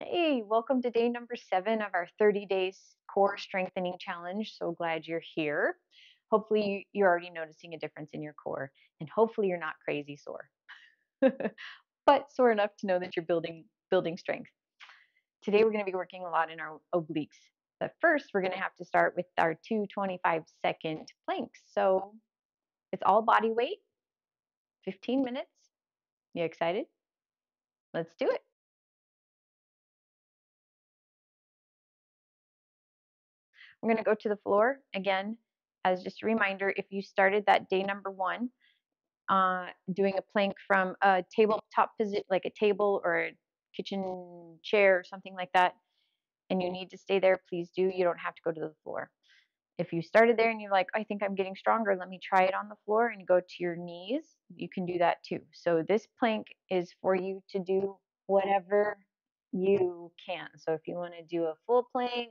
Hey, welcome to day number 7 of our 30 days core strengthening challenge. So glad you're here. Hopefully, you're already noticing a difference in your core, and hopefully, you're not crazy sore, but sore enough to know that you're building strength. Today, we're going to be working a lot in our obliques. But first, we're going to have to start with our 2 25-second planks. So it's all body weight, 15 minutes. You excited? Let's do it. We're going to go to the floor again. As just a reminder, if you started that day number 1 doing a plank from a tabletop position, like a table or a kitchen chair or something like that, and you need to stay there, please do. You don't have to go to the floor. If you started there and you're like, I think I'm getting stronger, let me try it on the floor, and you go to your knees, you can do that too. So this plank is for you to do whatever you can. So if you want to do a full plank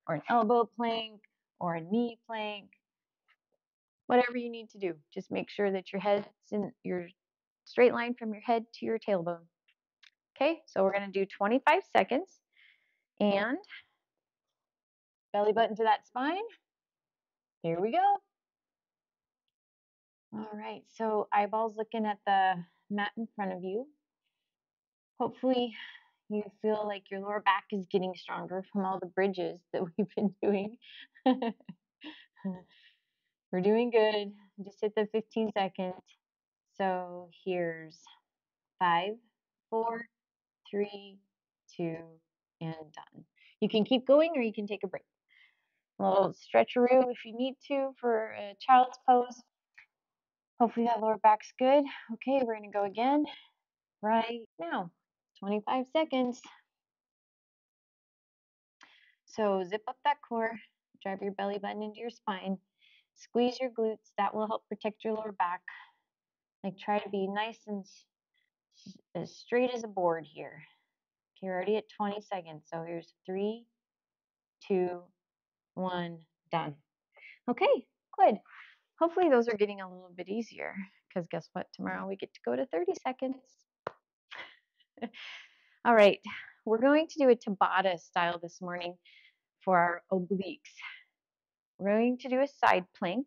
or an elbow plank or a knee plank, whatever you need to do, just make sure that your head's in your straight line from your head to your tailbone. Okay, so we're going to do 25 seconds and belly button to that spine. Here we go. All right, so eyeballs looking at the mat in front of you. Hopefully you feel like your lower back is getting stronger from all the bridges that we've been doing. We're doing good. Just hit the 15 seconds. So here's 5, 4, 3, 2, and done. You can keep going or you can take a break. A little stretcheroo if you need to for a child's pose. Hopefully that lower back's good. Okay, we're going to go again right now. 25 seconds. So zip up that core, drive your belly button into your spine, squeeze your glutes. That will help protect your lower back. Like try to be nice and as straight as a board here. Okay, we're already at 20 seconds. So here's 3, 2, 1, done. Okay, good. Hopefully those are getting a little bit easier because guess what? Tomorrow we get to go to 30 seconds. All right, we're going to do a Tabata style this morning for our obliques. We're going to do a side plank.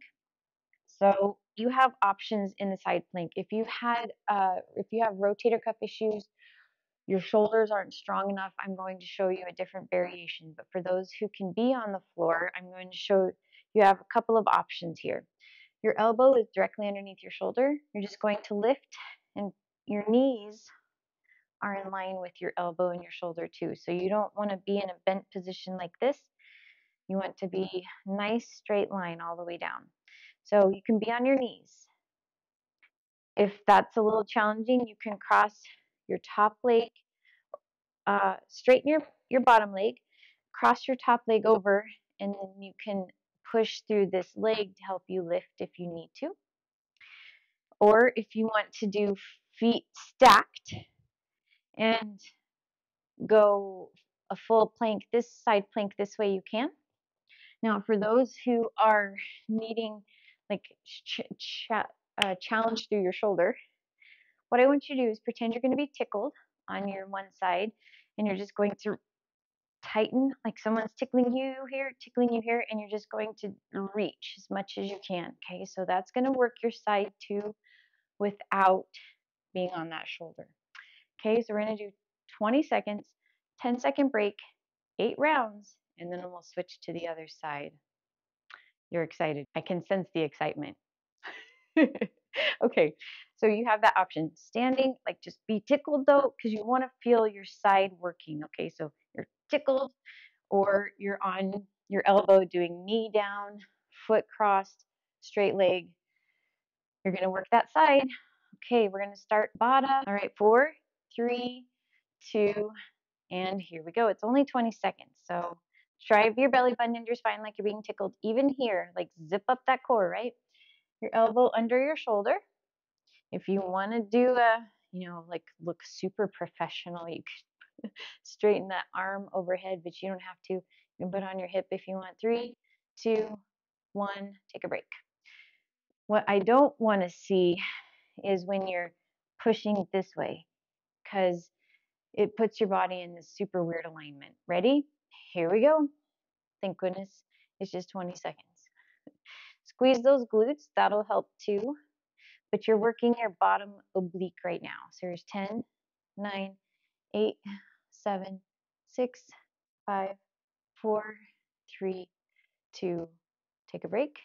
So you have options in the side plank. If you have rotator cuff issues, your shoulders aren't strong enough, I'm going to show you a different variation. But for those who can be on the floor, I'm going to show you have a couple of options here. Your elbow is directly underneath your shoulder. You're just going to lift, and your knees are in line with your elbow and your shoulder too. So you don't want to be in a bent position like this. You want to be nice straight line all the way down. So you can be on your knees. If that's a little challenging, you can cross your top leg, straighten your bottom leg, cross your top leg over, and then you can push through this leg to help you lift if you need to. Or if you want to do feet stacked and go a full plank, this side plank this way, you can. Now, for those who are needing like challenge through your shoulder, what I want you to do is pretend you're going to be tickled on your one side, and you're just going to tighten, like someone's tickling you here, and you're just going to reach as much as you can. Okay, so that's going to work your side too without being on that shoulder. Okay, so we're going to do 20 seconds, 10-second break, 8 rounds, and then we'll switch to the other side. You're excited. I can sense the excitement. Okay, so you have that option. Standing, like just be tickled though, because you want to feel your side working. Okay, so you're tickled or you're on your elbow doing knee down, foot crossed, straight leg. You're going to work that side. Okay, we're going to start Bada. All right, 4, 3, 2, and here we go. It's only 20 seconds. So drive your belly button into your spine like you're being tickled. Even here, like zip up that core, right? Your elbow under your shoulder. If you want to do like look super professional, you could straighten that arm overhead, but you don't have to. You can put on your hip if you want. 3, 2, 1, take a break. What I don't want to see is when you're pushing this way, because it puts your body in this super weird alignment. Ready? Here we go. Thank goodness it's just 20 seconds. Squeeze those glutes, that'll help too. But you're working your bottom oblique right now. So here's 10, 9, 8, 7, 6, 5, 4, 3, 2, take a break.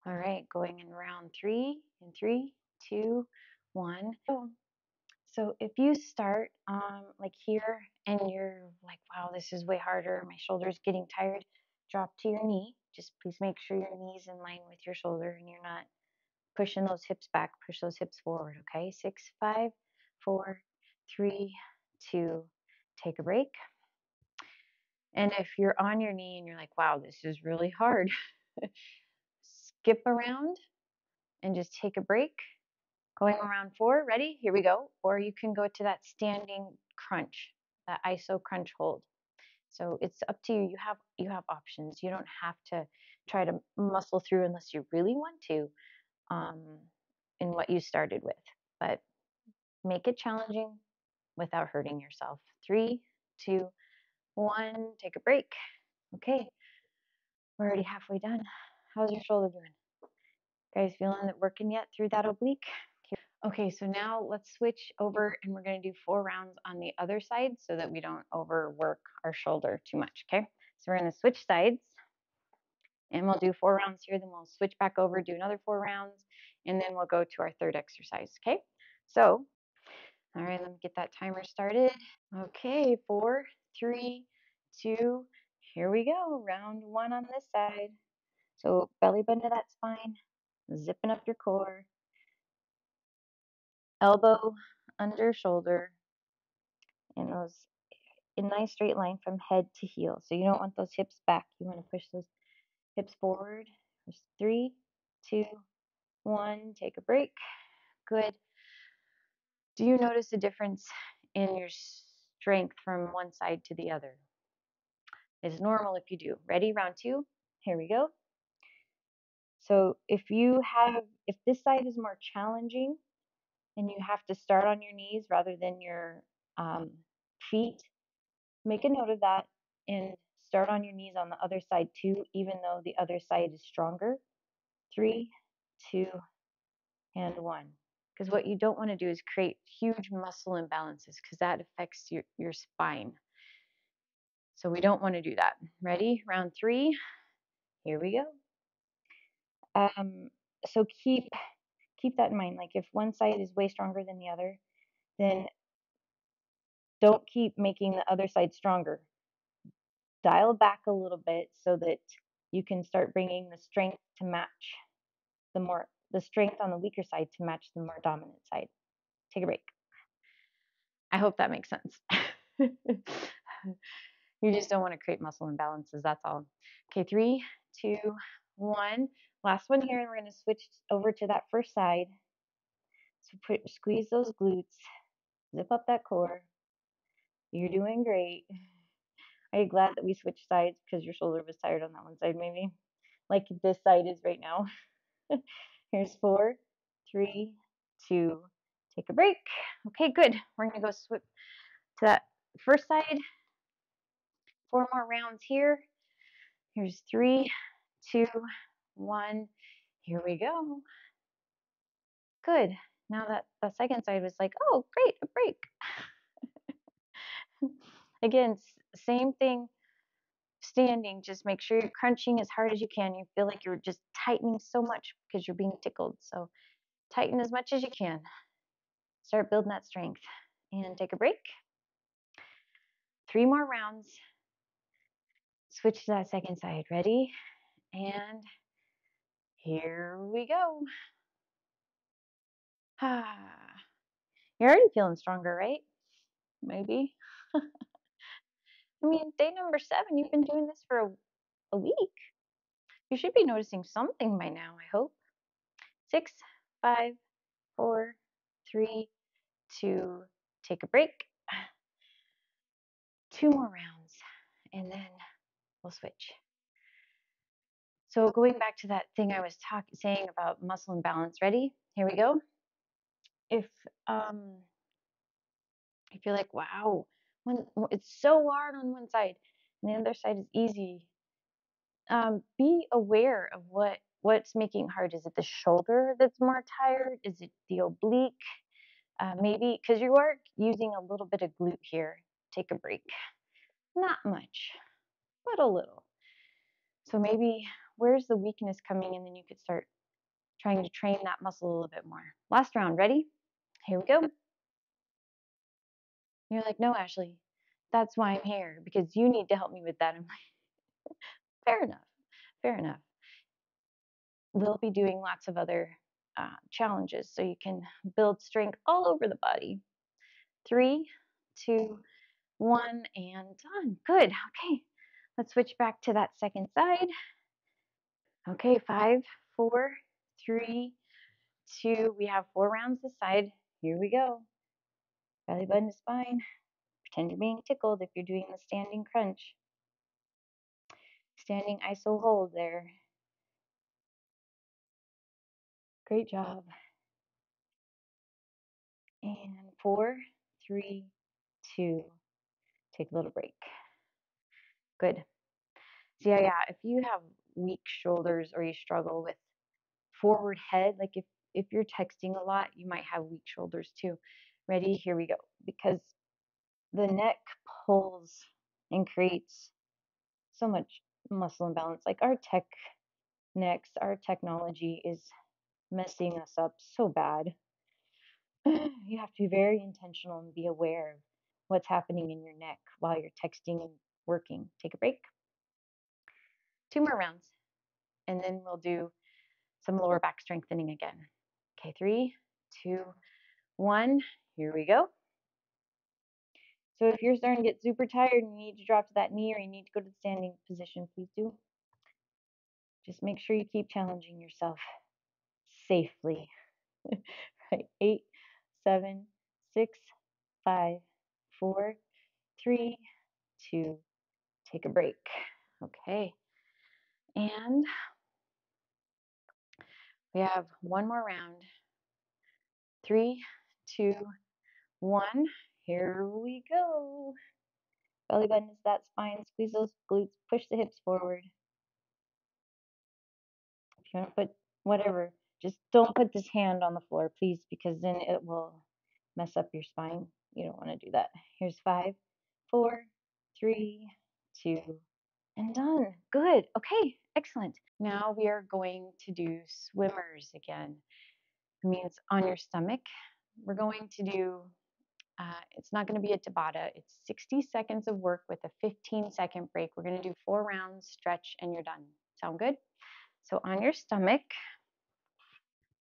All right, going in round 3, in 3, 2, 1. So if you start like here and you're like, wow, this is way harder, my shoulder's getting tired, drop to your knee. Just please make sure your knee's in line with your shoulder and you're not pushing those hips back, push those hips forward, okay? 6, 5, 4, 3, 2, take a break. And if you're on your knee and you're like, wow, this is really hard, skip around and just take a break. Going around 4, ready? Here we go. Or you can go to that standing crunch, that iso crunch hold. So it's up to you. You have options. You don't have to try to muscle through unless you really want to in what you started with. But make it challenging without hurting yourself. 3, 2, 1, take a break. Okay, we're already halfway done. How's your shoulder doing? Guys feeling it working yet through that oblique? Okay, so now let's switch over and we're going to do 4 rounds on the other side so that we don't overwork our shoulder too much, okay? So we're going to switch sides and we'll do 4 rounds here, then we'll switch back over, do another 4 rounds, and then we'll go to our third exercise, okay? So, all right, let me get that timer started. Okay, 4, 3, 2, here we go. Round 1 on this side. So belly button to that spine, zipping up your core, elbow under shoulder, and those in a nice straight line from head to heel. So you don't want those hips back. You want to push those hips forward. There's 3, 2, 1. Take a break. Good. Do you notice a difference in your strength from one side to the other? It's normal if you do. Ready? Round 2. Here we go. So if this side is more challenging and you have to start on your knees rather than your feet, make a note of that and start on your knees on the other side too, even though the other side is stronger. 3, 2, and 1. Because what you don't want to do is create huge muscle imbalances because that affects your spine. So we don't want to do that. Ready? Round 3. Here we go. So keep that in mind. Like if one side is way stronger than the other, then don't keep making the other side stronger. Dial back a little bit so that you can start bringing the strength to match the strength on the weaker side to match the more dominant side. Take a break. I hope that makes sense. You just don't want to create muscle imbalances, that's all. Okay, 3, 2, 1. Last one here, and we're going to switch over to that first side. So squeeze those glutes, zip up that core. You're doing great. Are you glad that we switched sides because your shoulder was tired on that one side, maybe? Like this side is right now. Here's 4, 3, 2, take a break. Okay, good. We're going to go switch to that first side. 4 more rounds here. Here's 3, 2, 1. Here we go. Good. Now that the second side was like, oh, great, a break. Again, same thing. Standing, just make sure you're crunching as hard as you can. You feel like you're just tightening so much because you're being tickled. So tighten as much as you can. Start building that strength. And take a break. 3 more rounds. Switch to that second side. Ready? And here we go. You're already feeling stronger, right? Maybe. I mean, day number 7, you've been doing this for a week. You should be noticing something by now, I hope. 6, 5, 4, 3, 2, take a break. 2 more rounds, and then we'll switch. So going back to that thing I was saying about muscle imbalance, ready? Here we go. If um, if you're like, wow, it's so hard on one side and the other side is easy, be aware of what's making it hard. Is it the shoulder that's more tired? Is it the oblique? Maybe because you are using a little bit of glute here. Take a break. Not much, but a little. So maybe where's the weakness coming in? Then you could start trying to train that muscle a little bit more. Last round, ready? Here we go. You're like, no, Ashley, that's why I'm here, because you need to help me with that. I'm like, fair enough, fair enough. We'll be doing lots of other challenges so you can build strength all over the body. 3, 2, 1, and done. Good. Okay, let's switch back to that second side. Okay, 5, 4, 3, 2. We have 4 rounds this side. Here we go. Belly button to spine. Pretend you're being tickled if you're doing the standing crunch. Standing iso hold there. Great job. And 4, 3, 2. Take a little break. Good. So yeah, if you have weak shoulders or you struggle with forward head, like if you're texting a lot, you might have weak shoulders too. Ready? Here we go. Because the neck pulls and creates so much muscle imbalance. Like our technology is messing us up so bad. You have to be very intentional and be aware of what's happening in your neck while you're texting and working. Take a break. 2 more rounds, and then we'll do some lower back strengthening again. Okay, 3, 2, 1. Here we go. So if you're starting to get super tired and you need to drop to that knee or you need to go to the standing position, please do. Just make sure you keep challenging yourself safely. Right, 8, 7, 6, 5, 4, 3, 2. Take a break. Okay. And we have one more round. 3, 2, 1. Here we go. Belly button is that spine. Squeeze those glutes. Push the hips forward. If you want to put whatever, just don't put this hand on the floor, please, because then it will mess up your spine. You don't want to do that. Here's 5, 4, 3, 2, and done. Good. Okay, excellent. Now we are going to do swimmers again. It means on your stomach. We're going to do, it's not going to be a Tabata. It's 60 seconds of work with a 15-second break. We're going to do 4 rounds, stretch, and you're done. Sound good? So on your stomach,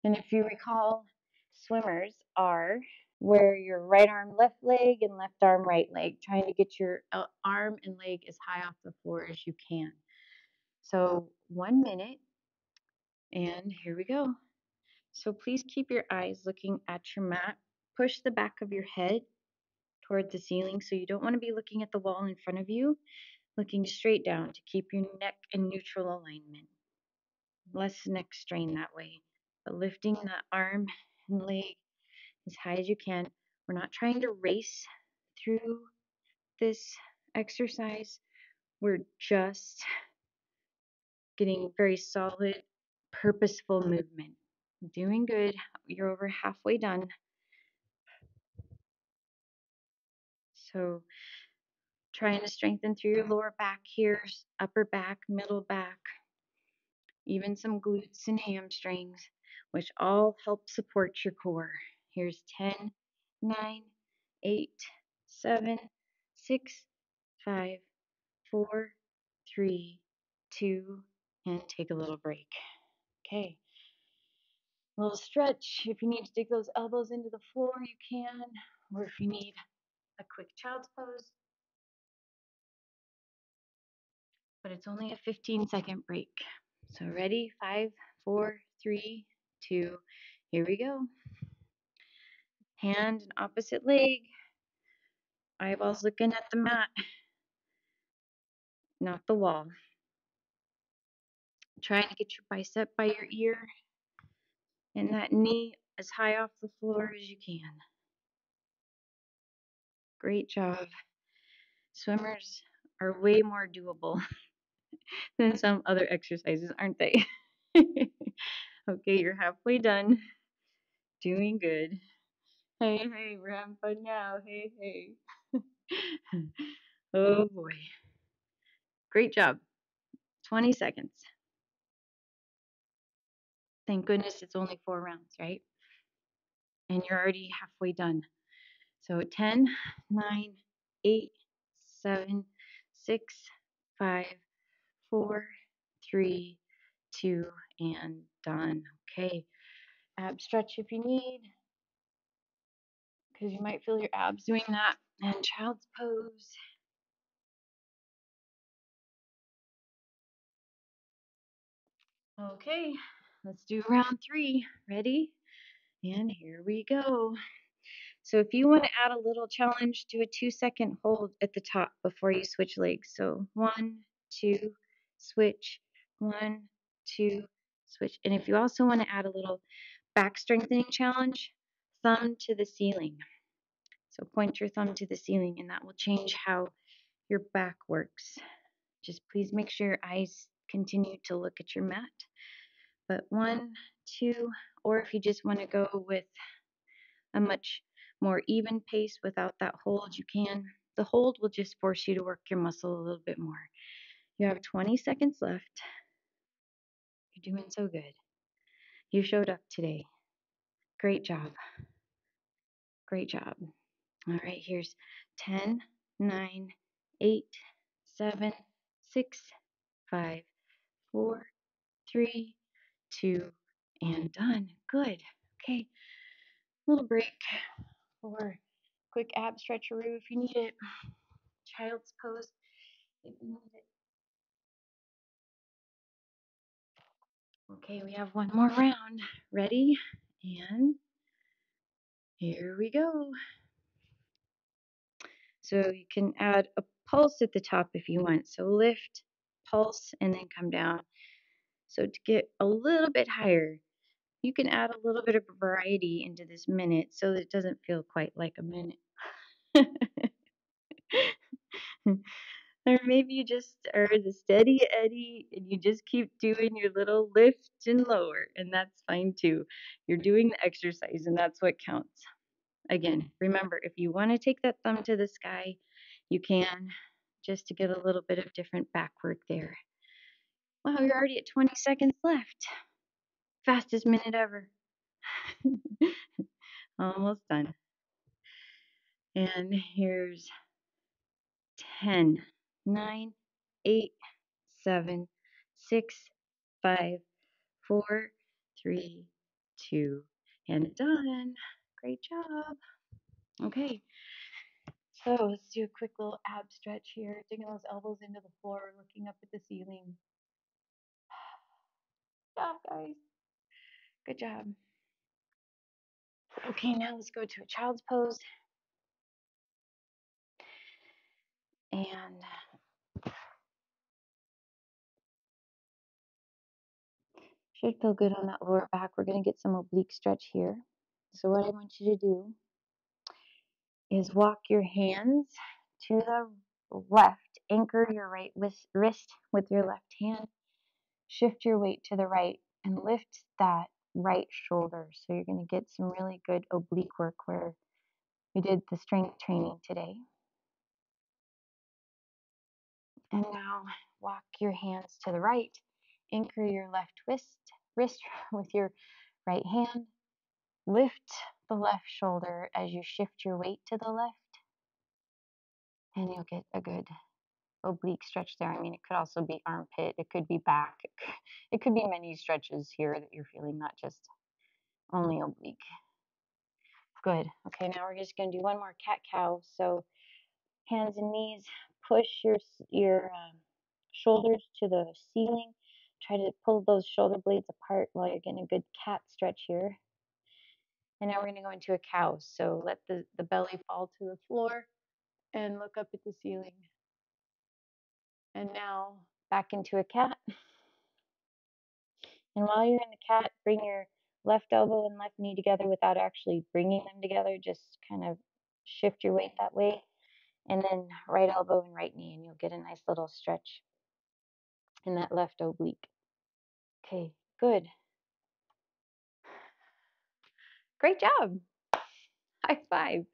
and if you recall, swimmers are where your right arm, left leg, and left arm, right leg, trying to get your arm and leg as high off the floor as you can. So 1 minute, and here we go. So please keep your eyes looking at your mat. Push the back of your head toward the ceiling, so you don't want to be looking at the wall in front of you, looking straight down to keep your neck in neutral alignment. Less neck strain that way, but lifting the arm and leg as high as you can. We're not trying to race through this exercise. We're just getting very solid, purposeful movement. Doing good. You're over halfway done. So trying to strengthen through your lower back here, upper back, middle back, even some glutes and hamstrings, which all help support your core. Here's 10, 9, 8, 7, 6, 5, 4, 3, 2, and take a little break. Okay. A little stretch. If you need to dig those elbows into the floor, you can. Or if you need a quick child's pose. But it's only a 15-second break. So ready? 5, 4, 3, 2. Here we go. Hand and opposite leg. Eyeballs looking at the mat, not the wall. Trying to get your bicep by your ear and that knee as high off the floor as you can. Great job. Swimmers are way more doable than some other exercises, aren't they? Okay, you're halfway done. Doing good. Hey, hey, we're having fun now. Hey, hey. Oh boy. Great job. 20 seconds. Thank goodness it's only 4 rounds, right? And you're already halfway done. So 10, 9, 8, 7, 6, 5, 4, 3, 2, and done. Okay. Ab stretch if you need, because you might feel your abs doing that. And child's pose. Okay, let's do round 3. Ready? And here we go. So if you want to add a little challenge, do a 2-second hold at the top before you switch legs. So 1, 2, switch, 1, 2, switch. And if you also want to add a little back strengthening challenge, thumb to the ceiling. So point your thumb to the ceiling and that will change how your back works. Just please make sure your eyes continue to look at your mat. But 1, 2, or if you just want to go with a much more even pace without that hold, you can. The hold will just force you to work your muscle a little bit more. You have 20 seconds left. You're doing so good. You showed up today. Great job. Great job. All right, here's 10, 9, 8, 7, 6, 5, 4, 3, 2, and done. Good. Okay, little break for quick ab stretcheroo if you need it. Child's pose if you need it. Okay, we have one more round. Ready? And here we go. So you can add a pulse at the top if you want. So lift, pulse, and then come down. So to get a little bit higher, you can add a little bit of variety into this minute so that it doesn't feel quite like a minute. Or maybe you just are the steady Eddie and you just keep doing your little lift and lower, and that's fine too. You're doing the exercise, and that's what counts. Again, remember, if you want to take that thumb to the sky, you can, just to get a little bit of different back work there. Wow, you're already at 20 seconds left. Fastest minute ever. Almost done. And here's 10, 9, 8, 7, 6, 5, 4, 3, 2, and done. Great job. Okay, so let's do a quick little ab stretch here. Digging those elbows into the floor, looking up at the ceiling. Good job, guys. Good job. Okay, now let's go to a child's pose. And should feel good on that lower back. We're going to get some oblique stretch here. So what I want you to do is walk your hands to the left. Anchor your right wrist with your left hand. Shift your weight to the right and lift that right shoulder. So you're going to get some really good oblique work where we did the strength training today. And now walk your hands to the right. Anchor your left wrist with your right hand. Lift the left shoulder as you shift your weight to the left. And you'll get a good oblique stretch there. I mean, it could also be armpit. It could be back. It could be many stretches here that you're feeling, not just only oblique. Good. Okay, now we're just going to do one more cat-cow. So hands and knees, push your shoulders to the ceiling. Try to pull those shoulder blades apart while you're getting a good cat stretch here. And now we're going to go into a cow. So let the belly fall to the floor and look up at the ceiling. And now back into a cat. And while you're in the cat, bring your left elbow and left knee together without actually bringing them together. Just kind of shift your weight that way. And then right elbow and right knee, and you'll get a nice little stretch in that left oblique. Okay, good. Great job. High five.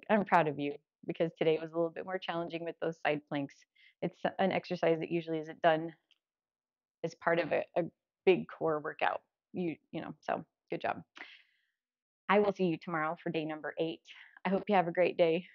I'm proud of you because today was a little bit more challenging with those side planks. It's an exercise that usually isn't done as part of a big core workout. So good job. I will see you tomorrow for day number 8. I hope you have a great day.